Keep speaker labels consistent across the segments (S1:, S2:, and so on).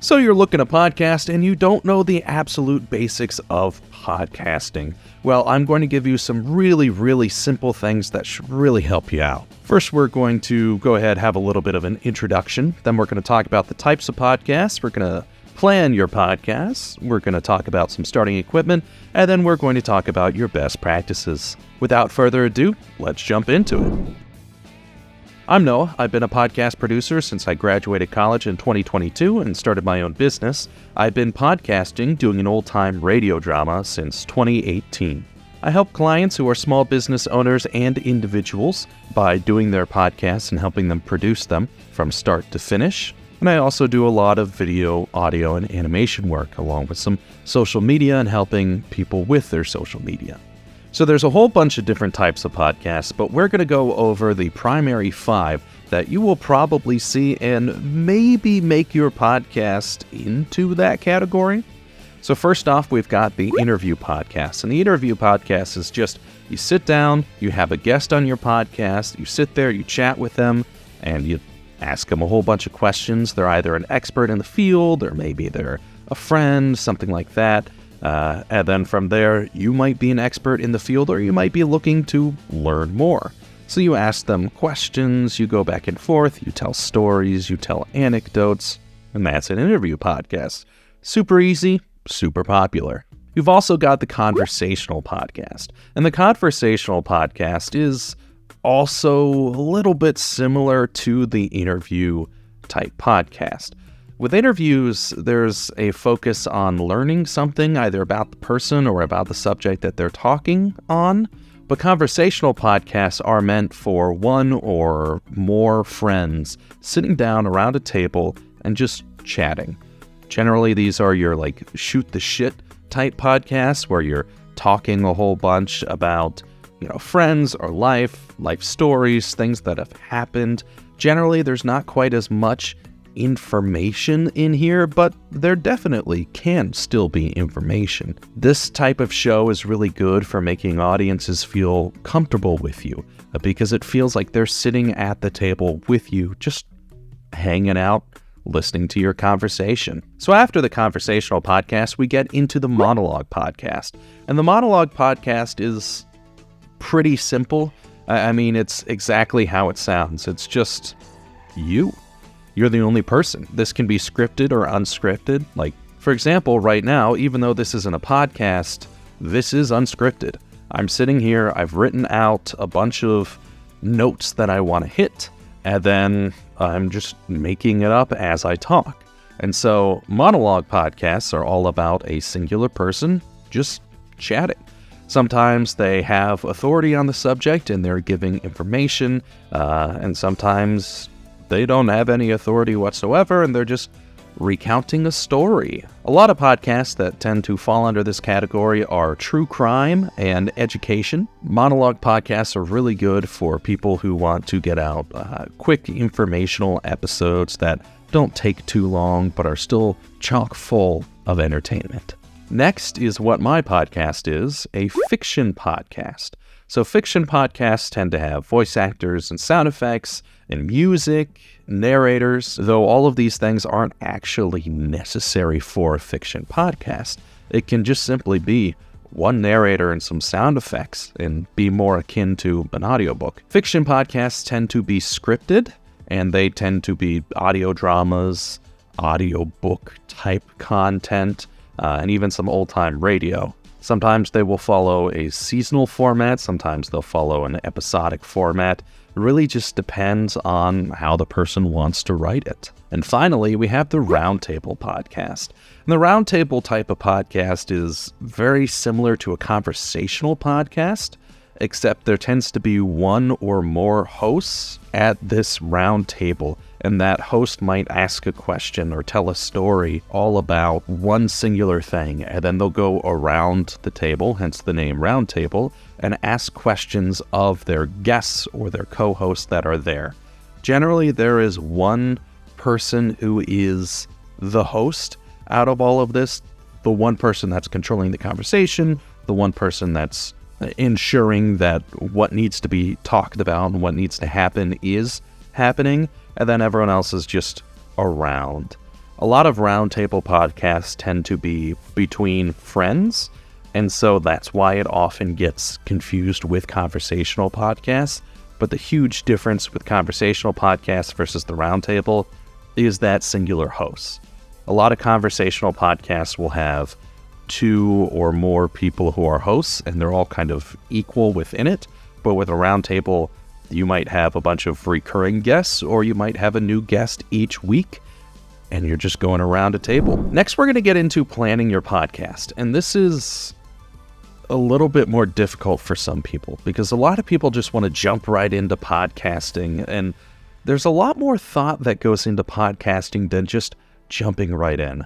S1: So you're looking to podcast and you don't know the absolute basics of podcasting. Well, I'm going to give you some really simple things that should really help you out. First, we're going to go ahead and have a little bit of an introduction. Then we're going to talk about the types of podcasts. We're going to plan your podcasts. We're going to talk about some starting equipment. And then we're going to talk about your best practices. Without further ado, let's jump into it. I'm Noah. I've been a podcast producer since I graduated college in 2022 and started my own business. I've been podcasting, doing an old-time radio drama since 2018. I help clients who are small business owners and individuals by doing their podcasts and helping them produce them from start to finish. And I also do a lot of video, audio, and animation work, along with some social media and helping people with their social media. So there's a whole bunch of different types of podcasts, but we're going to go over the primary 5 that you will probably see and maybe make your podcast into that category. So first off, we've got the interview podcast. And the interview podcast is just, you sit down, you have a guest on your podcast, you sit there, you chat with them, and you ask them a whole bunch of questions. They're either an expert in the field, or maybe they're a friend, something like that. And then from there, you might be an expert in the field, or you might be looking to learn more. So you ask them questions, you go back and forth, you tell stories, you tell anecdotes, and that's an interview podcast. Super easy, super popular. You've also got the conversational podcast. And the conversational podcast is also a little bit similar to the interview type podcast. With interviews, there's a focus on learning something, either about the person or about the subject that they're talking on. But conversational podcasts are meant for one or more friends sitting down around a table and just chatting. Generally, these are your shoot the shit type podcasts where you're talking a whole bunch about, friends or life stories, things that have happened. Generally, there's not quite as much information in here, but there definitely can still be information. This type of show is really good for making audiences feel comfortable with you because it feels like they're sitting at the table with you, just hanging out, listening to your conversation. So after the conversational podcast, we get into the monologue podcast. And the monologue podcast is pretty simple. I mean, it's exactly how it sounds. It's just you. You're the only person. This can be scripted or unscripted. For example, right now, even though this isn't a podcast, this is unscripted. I'm sitting here, I've written out a bunch of notes that I want to hit, and then I'm just making it up as I talk. And so monologue podcasts are all about a singular person just chatting. Sometimes they have authority on the subject and they're giving information, and sometimes they don't have any authority whatsoever, and they're just recounting a story. A lot of podcasts that tend to fall under this category are true crime and education. Monologue podcasts are really good for people who want to get out quick informational episodes that don't take too long but are still chock full of entertainment. Next is what my podcast is, a fiction podcast. So fiction podcasts tend to have voice actors and sound effects and music, narrators, though all of these things aren't actually necessary for a fiction podcast. It can just simply be one narrator and some sound effects and be more akin to an audiobook. Fiction podcasts tend to be scripted, and they tend to be audio dramas, audiobook type content, and even some old-time radio. Sometimes they will follow a seasonal format, sometimes they'll follow an episodic format. It really just depends on how the person wants to write it. And finally, we have the roundtable podcast. And the roundtable type of podcast is very similar to a conversational podcast, except there tends to be one or more hosts at this round table, and that host might ask a question or tell a story all about one singular thing, and then they'll go around the table, hence the name round table, and ask questions of their guests or their co-hosts that are there. Generally, there is one person who is the host out of all of this, the one person that's controlling the conversation, the one person that's ensuring that what needs to be talked about and what needs to happen is happening, and then everyone else is just around. A lot of roundtable podcasts tend to be between friends, and so that's why it often gets confused with conversational podcasts. But the huge difference with conversational podcasts versus the roundtable is that singular host. A lot of conversational podcasts will have 2 or more people who are hosts, and they're all kind of equal within it. But with a roundtable, you might have a bunch of recurring guests, or you might have a new guest each week, and you're just going around a table. Next, we're going to get into planning your podcast. And this is a little bit more difficult for some people because a lot of people just want to jump right into podcasting. And there's a lot more thought that goes into podcasting than just jumping right in.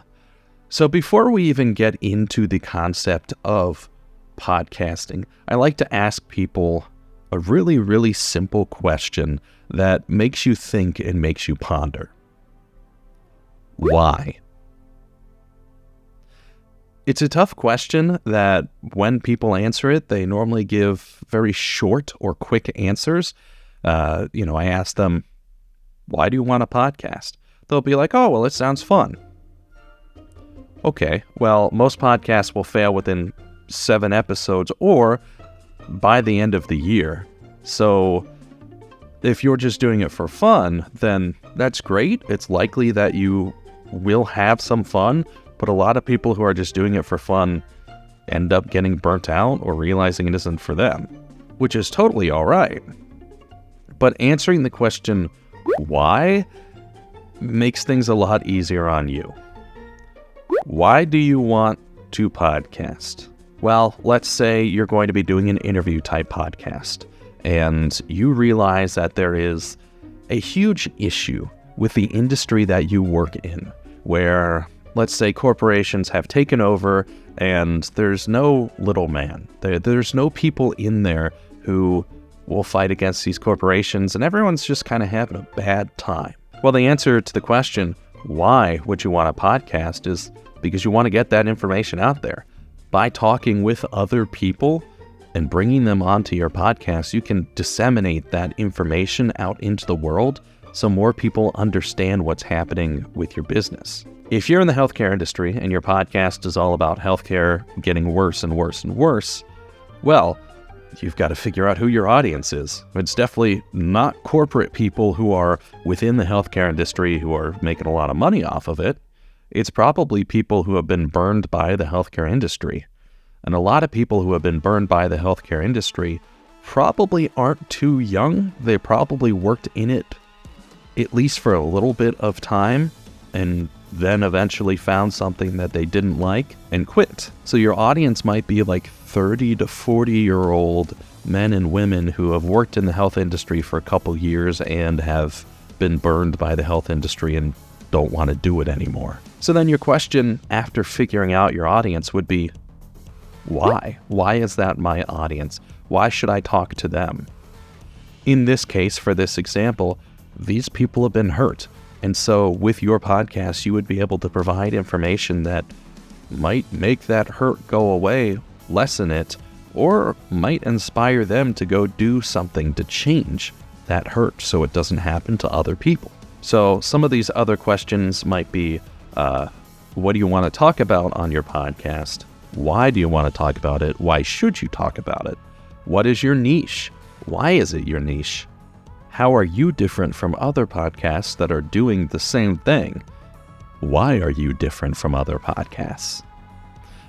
S1: So before we even get into the concept of podcasting, I like to ask people a really, really simple question that makes you think and makes you ponder. Why? It's a tough question that when people answer it, they normally give very short or quick answers. I ask them, why do you want a podcast? They'll be like, oh, well, it sounds fun. Okay, well, most podcasts will fail within 7 episodes or by the end of the year. So if you're just doing it for fun, then that's great. It's likely that you will have some fun, but a lot of people who are just doing it for fun end up getting burnt out or realizing it isn't for them, which is totally all right. But answering the question, why, makes things a lot easier on you. Why do you want to podcast? Well, let's say you're going to be doing an interview type podcast, and you realize that there is a huge issue with the industry that you work in, where, let's say, corporations have taken over and there's no little man. There's no people in there who will fight against these corporations, and everyone's just kind of having a bad time. Well, the answer to the question, why would you want a podcast, is because you want to get that information out there. By talking with other people and bringing them onto your podcast, you can disseminate that information out into the world so more people understand what's happening with your business. If you're in the healthcare industry and your podcast is all about healthcare getting worse and worse and worse, well, you've got to figure out who your audience is. It's definitely not corporate people who are within the healthcare industry who are making a lot of money off of it. It's probably people who have been burned by the healthcare industry. And a lot of people who have been burned by the healthcare industry probably aren't too young. They probably worked in it at least for a little bit of time and then eventually found something that they didn't like and quit. So your audience might be like 30 to 40-year-old men and women who have worked in the health industry for a couple years and have been burned by the health industry and don't want to do it anymore. So then your question after figuring out your audience would be, why? Why is that my audience? Why should I talk to them? In this case, for this example, these people have been hurt. And so with your podcast, you would be able to provide information that might make that hurt go away, lessen it, or might inspire them to go do something to change that hurt so it doesn't happen to other people. So some of these other questions might be, what do you want to talk about on your podcast? Why do you want to talk about it? Why should you talk about it? What is your niche? Why is it your niche? How are you different from other podcasts that are doing the same thing? Why are you different from other podcasts?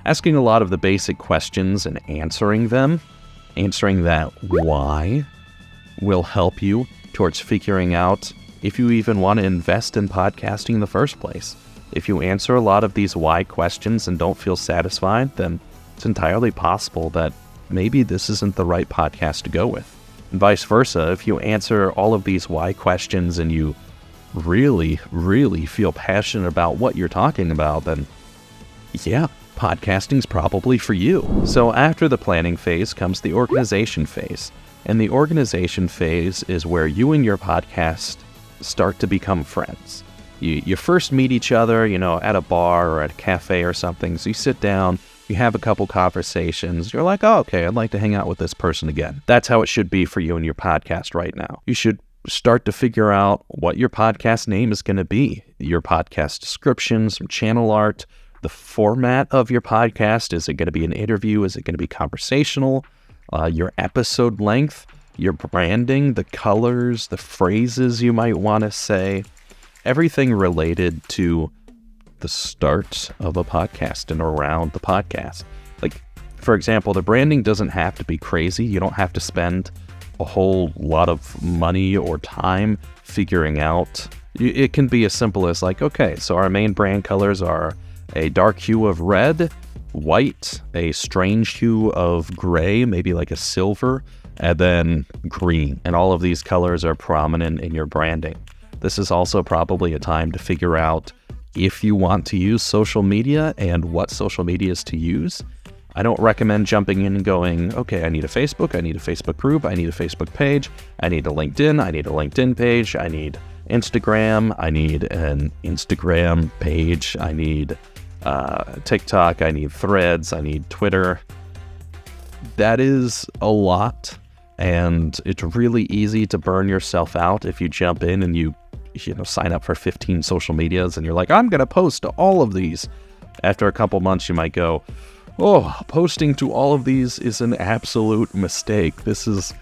S1: Asking a lot of the basic questions and answering them, answering that why, will help you towards figuring out if you even want to invest in podcasting in the first place. If you answer a lot of these why questions and don't feel satisfied, then it's entirely possible that maybe this isn't the right podcast to go with. And vice versa, if you answer all of these why questions and you really, really feel passionate about what you're talking about, then yeah, podcasting's probably for you. So after the planning phase comes the organization phase. And the organization phase is where you and your podcast start to become friends. You first meet each other, at a bar or at a cafe or something. So you sit down, you have a couple conversations. You're like, oh, okay, I'd like to hang out with this person again. That's how it should be for you and your podcast right now. You should start to figure out what your podcast name is going to be, your podcast description, some channel art, the format of your podcast. Is it going to be an interview? Is it going to be conversational? Your episode length, your branding, the colors, the phrases you might want to say, everything related to the start of a podcast and around the podcast. Like, for example, the branding doesn't have to be crazy. You don't have to spend a whole lot of money or time figuring out. It can be as simple as like, okay, so our main brand colors are a dark hue of red, white, a strange hue of gray, maybe like a silver, and then green. And all of these colors are prominent in your branding. This is also probably a time to figure out if you want to use social media and what social medias to use. I don't recommend jumping in and going, okay, I need a Facebook, I need a Facebook group, I need a Facebook page, I need a LinkedIn page, I need Instagram, I need an Instagram page, I need TikTok, I need Threads, I need Twitter. That is a lot, and it's really easy to burn yourself out if you jump in and you sign up for 15 social medias and you're like, I'm going to post to all of these. After a couple months, you might go, oh, posting to all of these is an absolute mistake. This is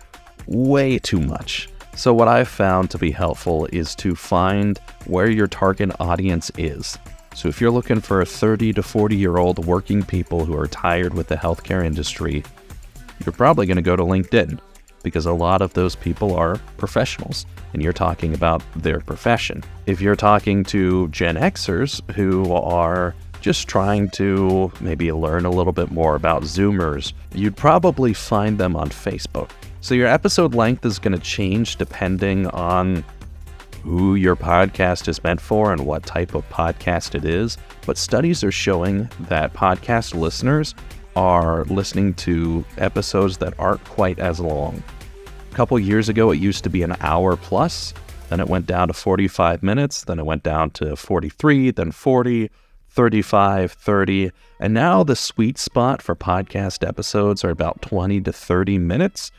S1: way too much. So what I've found to be helpful is to find where your target audience is. So if you're looking for a 30 to 40-year-old working people who are tired with the healthcare industry, you're probably going to go to LinkedIn, because a lot of those people are professionals and you're talking about their profession. If you're talking to Gen Xers who are just trying to maybe learn a little bit more about Zoomers, you'd probably find them on Facebook. So your episode length is going to change depending on who your podcast is meant for and what type of podcast it is. But studies are showing that podcast listeners are listening to episodes that aren't quite as long. A couple years ago, it used to be an hour plus, then it went down to 45 minutes, then it went down to 43, then 40, 35, 30, and now the sweet spot for podcast episodes are about 20 to 30 minutes.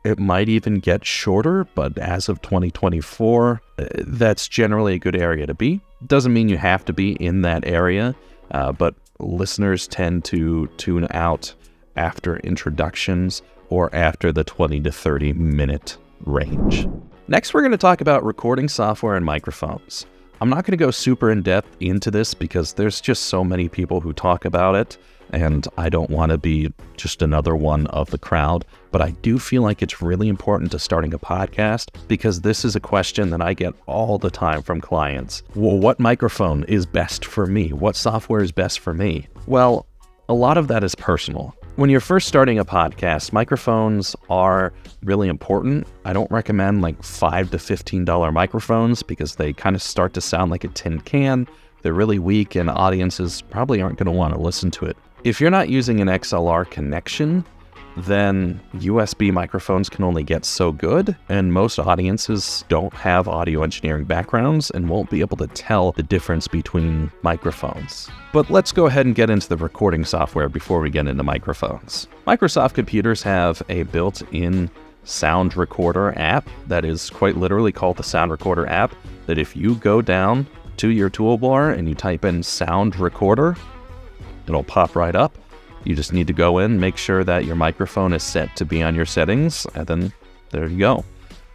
S1: It might even get shorter, but as of 2024, that's generally a good area to be. Doesn't mean you have to be in that area, but listeners tend to tune out after introductions or after the 20 to 30 minute range. Next, we're going to talk about recording software and microphones. I'm not going to go super in-depth into this because there's just so many people who talk about it, and I don't want to be just another one of the crowd, but I do feel like it's really important to starting a podcast because this is a question that I get all the time from clients. Well, what microphone is best for me? What software is best for me? Well, a lot of that is personal. When you're first starting a podcast, microphones are really important. I don't recommend like $5 to $15 microphones because they kind of start to sound like a tin can. They're really weak and audiences probably aren't going to want to listen to it. If you're not using an XLR connection, then USB microphones can only get so good, and most audiences don't have audio engineering backgrounds and won't be able to tell the difference between microphones. But let's go ahead and get into the recording software before we get into microphones. Microsoft computers have a built-in sound recorder app that is quite literally called the sound recorder app, that if you go down to your toolbar and you type in sound recorder, it'll pop right up. You just need to go in, make sure that your microphone is set to be on your settings, and then there you go.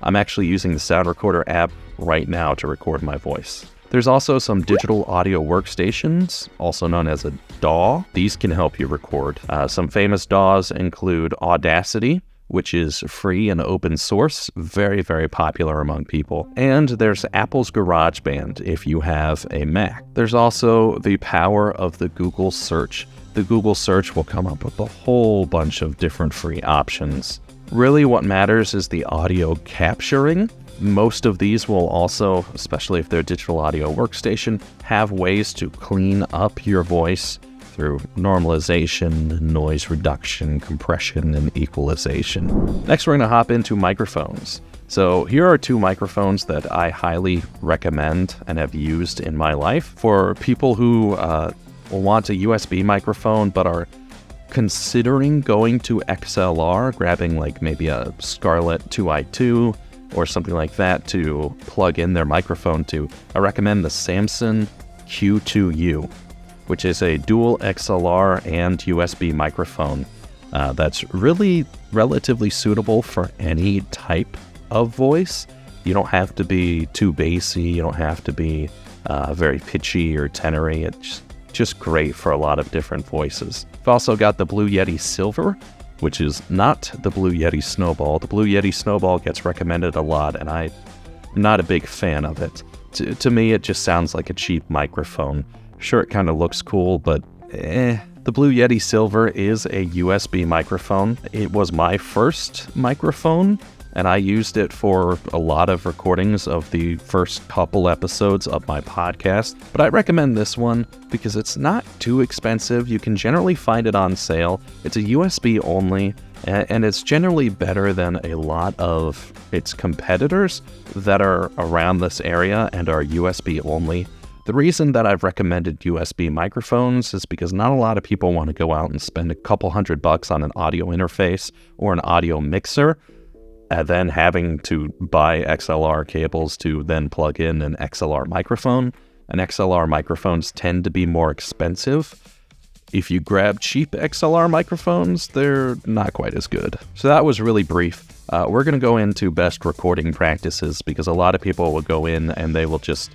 S1: I'm actually using the sound recorder app right now to record my voice. There's also some digital audio workstations, also known as a DAW. These can help you record. Some famous DAWs include Audacity, which is free and open source, very, very popular among people. And there's Apple's GarageBand if you have a Mac. There's also the power of the Google search. The Google search will come up with a whole bunch of different free options. Really what matters is the audio capturing. Most of these will also, especially if they're digital audio workstation, have ways to clean up your voice through normalization, noise reduction, compression, and equalization. Next, we're going to hop into microphones. So here are two microphones that I highly recommend and have used in my life for people who want a USB microphone but are considering going to XLR, grabbing like maybe a Scarlett 2i2, or something like that to plug in their microphone to, I recommend the Samson Q2U, which is a dual XLR and USB microphone that's really relatively suitable for any type of voice. You don't have to be too bassy, you don't have to be very pitchy or tenory. It's just great for a lot of different voices. I've also got the Blue Yeti Silver, which is not the Blue Yeti Snowball. The Blue Yeti Snowball gets recommended a lot, and I'm not a big fan of it. To me, it just sounds like a cheap microphone. Sure, it kind of looks cool, but The Blue Yeti Silver is a USB microphone. It was my first microphone, and I used it for a lot of recordings of the first couple episodes of my podcast. But I recommend this one because it's not too expensive. You can generally find it on sale. It's a USB only, and it's generally better than a lot of its competitors that are around this area and are USB only. The reason that I've recommended USB microphones is because not a lot of people want to go out and spend a couple $100 on an audio interface or an audio mixer, and then having to buy XLR cables to then plug in an XLR microphone. And XLR microphones tend to be more expensive. If you grab cheap XLR microphones, they're not quite as good. So that was really brief. We're going to go into best recording practices because a lot of people will go in and they will just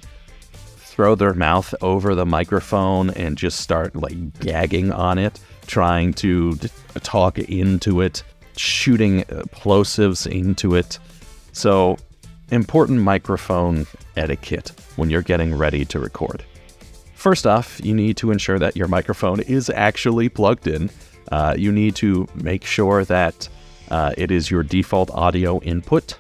S1: throw their mouth over the microphone and just start like gagging on it, trying to talk into it, shooting plosives into it. So, important microphone etiquette when you're getting ready to record. First off, you need to ensure that your microphone is actually plugged in. You need to make sure that it is your default audio input,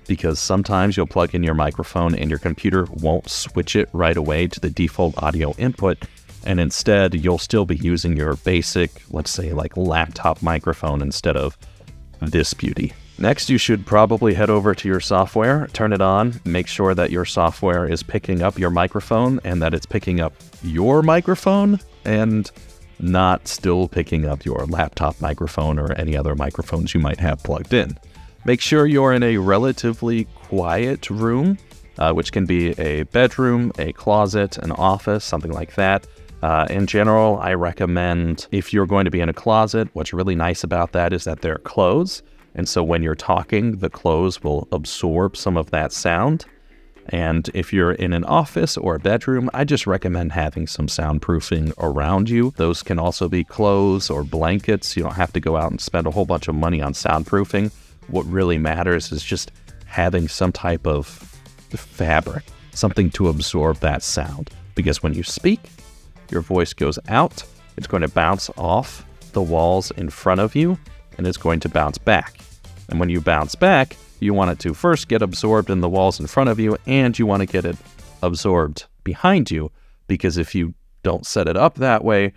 S1: because sometimes you'll plug in your microphone and your computer won't switch it right away to the default audio input, and instead you'll still be using your basic, let's say like laptop microphone instead of this beauty. Next, you should probably head over to your software, turn it on, make sure that your software is picking up your microphone and that it's picking up your microphone and not still picking up your laptop microphone or any other microphones you might have plugged in. Make sure you're in a relatively quiet room, which can be a bedroom, a closet, an office, something like that. In general, I recommend if you're going to be in a closet, what's really nice about that is that there are clothes. And so when you're talking, the clothes will absorb some of that sound. And if you're in an office or a bedroom, I just recommend having some soundproofing around you. Those can also be clothes or blankets. You don't have to go out and spend a whole bunch of money on soundproofing. What really matters is just having some type of fabric, something to absorb that sound. Because when you speak, your voice goes out, it's going to bounce off the walls in front of you, and it's going to bounce back. And when you bounce back, you want it to first get absorbed in the walls in front of you, and you want to get it absorbed behind you, because if you don't set it up that way,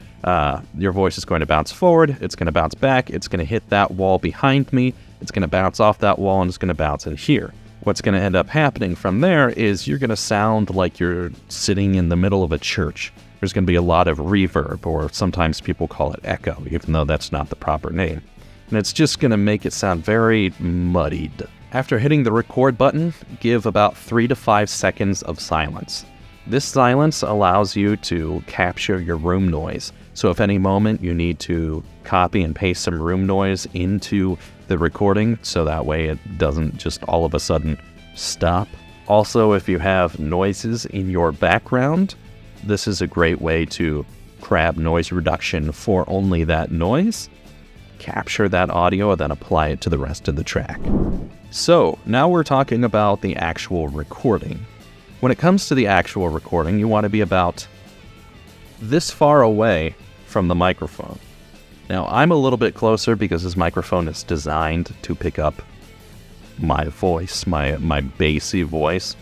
S1: your voice is going to bounce forward, it's going to bounce back, it's going to hit that wall behind me, it's going to bounce off that wall, and it's going to bounce in here. What's going to end up happening from there is you're going to sound like you're sitting in the middle of a church. There's going to be a lot of reverb, or sometimes people call it echo, even though that's not the proper name. And it's just going to make it sound very muddied. After hitting the record button, give about 3 to 5 seconds of silence. This silence allows you to capture your room noise. So if any moment you need to copy and paste some room noise into the recording, so that way it doesn't just all of a sudden stop. Also, if you have noises in your background, this is a great way to grab noise reduction for only that noise, capture that audio, and then apply it to the rest of the track. So now we're talking about the actual recording. When it comes to the actual recording, you want to be about this far away from the microphone. Now, I'm a little bit closer because this microphone is designed to pick up my voice, my bassy voice.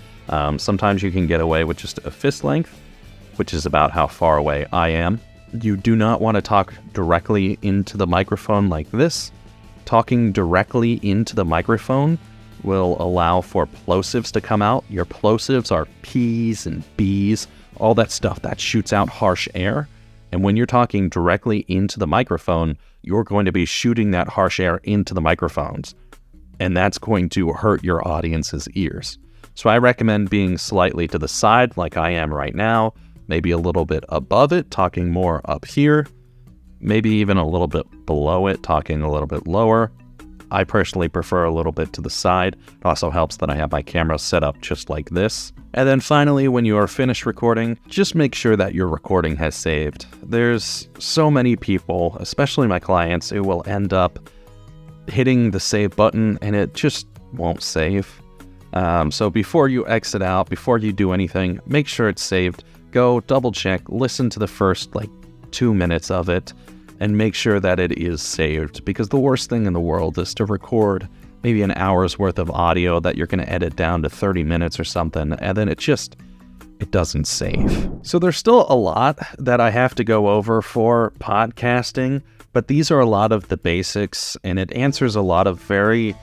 S1: Sometimes you can get away with just a fist length, which is about how far away I am. You do not want to talk directly into the microphone like this. Talking directly into the microphone will allow for plosives to come out. Your plosives are P's and B's, all that stuff that shoots out harsh air. And when you're talking directly into the microphone, you're going to be shooting that harsh air into the microphones. and that's going to hurt your audience's ears. So I recommend being slightly to the side like I am right now, maybe a little bit above it, talking more up here, maybe even a little bit below it, talking a little bit lower. I personally prefer a little bit to the side. It also helps that I have my camera set up just like this. And then finally, when you are finished recording, just make sure that your recording has saved. There's so many people, especially my clients, who will end up hitting the save button and it just won't save. So before you exit out, before you do anything, make sure it's saved. Go double check, listen to the first 2 minutes of it, and make sure that it is saved, because the worst thing in the world is to record maybe an hour's worth of audio that you're going to edit down to 30 minutes or something, and then it doesn't save. So there's still a lot that I have to go over for podcasting, but these are a lot of the basics, and it answers a lot of very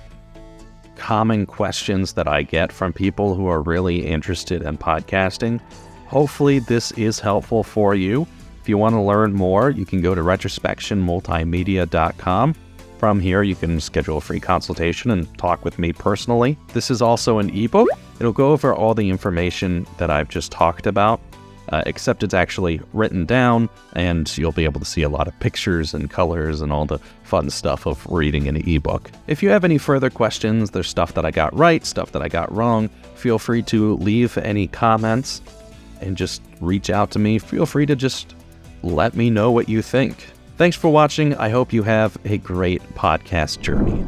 S1: common questions that I get from people who are really interested in podcasting. Hopefully this is helpful for you. If you want to learn more, you can go to retrospection.multimedia.com. From here, you can schedule a free consultation and talk with me personally. This is also an ebook. It'll go over all the information that I've just talked about, except it's actually written down, and you'll be able to see a lot of pictures and colors and all the fun stuff of reading an ebook. If you have any further questions, there's stuff that I got right, stuff that I got wrong, feel free to leave any comments and just reach out to me. Feel free to just let me know what you think. Thanks for watching. I hope you have a great podcast journey.